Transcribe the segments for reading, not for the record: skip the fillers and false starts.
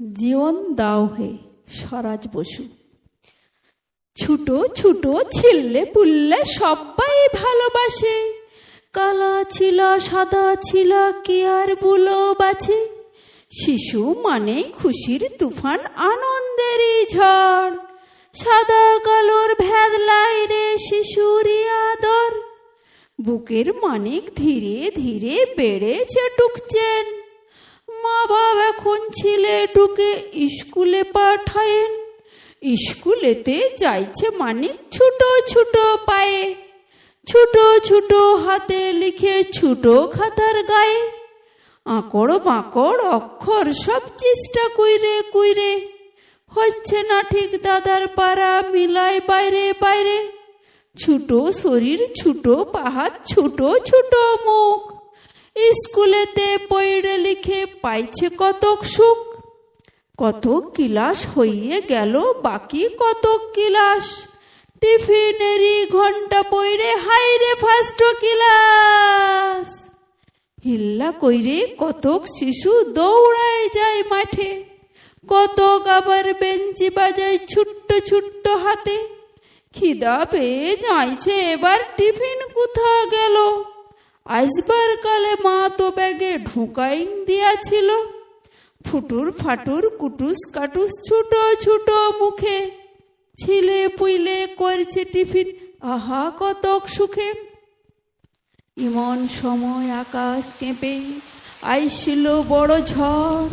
জীবন দাও হে স্বরাজ বসু। ছুটো ছুটো ছেলে পুল্লে সবাই ভালোবাসে, কালা ছিলা সাদা ছিলা কি আর বুলো বাছে। শিশু মানে খুশির তুফান, আনন্দেরই ঝড়। সাদা কালোর ভেদলাই রে শিশুরি আদর। বুকের মানিক ধীরে ধীরে বেড়েছে টুকছেন। মা বাবা এখন ছেলে টুকে স্কুলে পাঠায়েন। স্কুলেতে যাইছে মানিক ছোট ছোট পায়ে, ছোট ছোট হাতে লিখে ছোট খাতার গায়ে। আঁকড় বাঁকড় অক্ষর সব চেষ্টা কইরে কইরে, হচ্ছে না ঠিক দাদার পাড়া মিলায় বাইরে বাইরে। ছোট শরীর ছোট পাহাড় ছোট ছোট মুখ, স্কুলেতে পড়ে লিখে পাইছে কতক সুখ। কত ক্লাস হইয়ে গেল বাকি কত ক্লাস, টিফিনেরই ঘন্টা পড়ে হাইরে ফার্স্ট ক্লাস। হিল্লা কইরে কতক শিশু দৌড়ায় যায় মাঠে, কতক আবার বেঞ্চি বাজায় ছোট্ট ছোট্ট হাতে। খিদা পেয়ে যাইছে এবার টিফিন কোথা গেল, আসবার কালে মা তো ব্যাগে ঢুকাই দিয়াছিল। ফুটুর ফাটুর কুটুস কাটুস ছোট ছোট মুখে, ছেলে পুইলে করছে টিফিন আহা কতক সুখে। এমন সময় আকাশ কেঁপে আইছিল বড় ঝড়,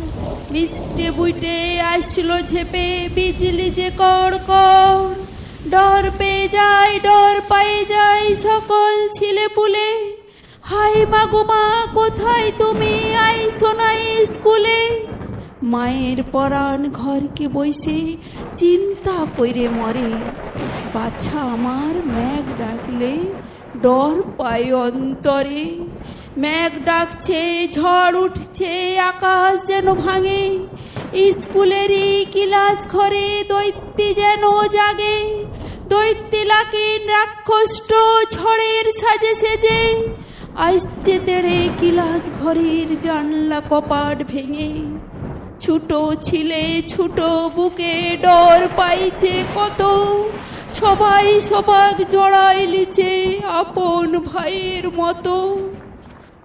মিষ্টি বুইটে আসছিল ঝেপে বিজলি যে কড় কড়। ডর পেয়ে যায় ডর পায়ে যায় সকল ছেলে পুলে, হাই মাগো মা কোথায় তুমি আইসো না স্কুলে। মায়ের পরাণ ঘরকে বসে চিন্তা কইরে মরে, বাছা আমার মেঘ ডাকলে ডর পায় অন্তরে। মেঘ ডাকছে ঝড় উঠছে আকাশ যেন ভাঙে, স্কুলেরই ক্লাস ঘরে দৈত্যি যেন জাগে। দৈত্যি লাকিন রাক্ষষ্ট ঝড়ের সাজে সেজে, আসছে তেড়ে ক্লাস ঘরের জানলা কপাট ভেঙে। ছোট ছিলে ছোট বুকে ডর পাইছে কত, সবাই সবাক জড়াই লিছে আপন ভাইয়ের মতো।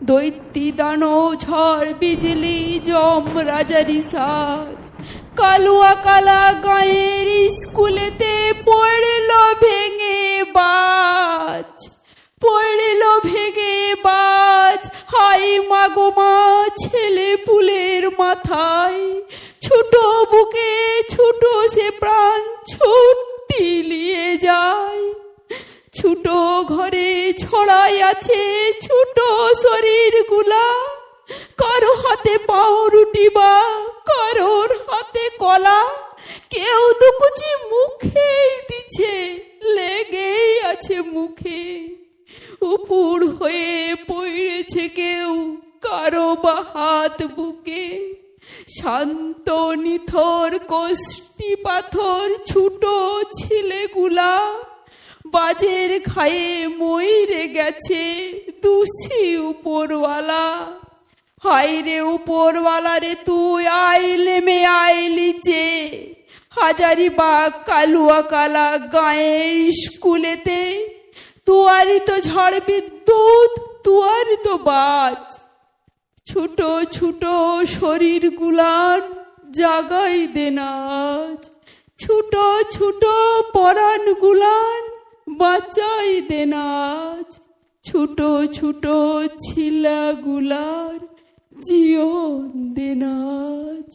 দৈত্যি দানো ঝড় বিজলি জম রাজারি সাজ, কালুয়া কালা গায়ের স্কুলেতে পড়ল ভেঙে বাজ। পড়ল ভেঙে বাজ, হাই মাগো মা ছেলে পুলের মাথায়। ছোট বুকে ছোট সে প্রাণ ছুটি লিয়ে যায়। ছোট ঘরে ছড়াই আছে ছোট শরীর গুলা, কারো হাতে পাউরুটি বা কারোর হাতে কলা। কেউ দুকুচি মুখেই দিচ্ছে লেগেই আছে মুখে, উপর হয়ে পড়েছে কেউ কারো বা হাত বুকে। শান্ত নিথর কোষ্টি পাথর ছোট ছেলেগুলা, বাজের খায়ে মইরে গেছে দোষী উপরওয়ালা। হাইরে উপরওয়ালা রে তুই আইলে মে আইলিছে, হাজারি বাগ কালুয়া কালা গায়ের স্কুলেতে। তুয়ারি তো ঝড় বিদ্যুৎ তুয়ারি তো বাজ, ছোট ছোট শরীর গুলান জাগাই দেনাজ। ছোট ছোট পরাণ গুলান বাঁচাই দেনাজ। ছোট ছোট ছিলা গুলার জীবন দেনাজ।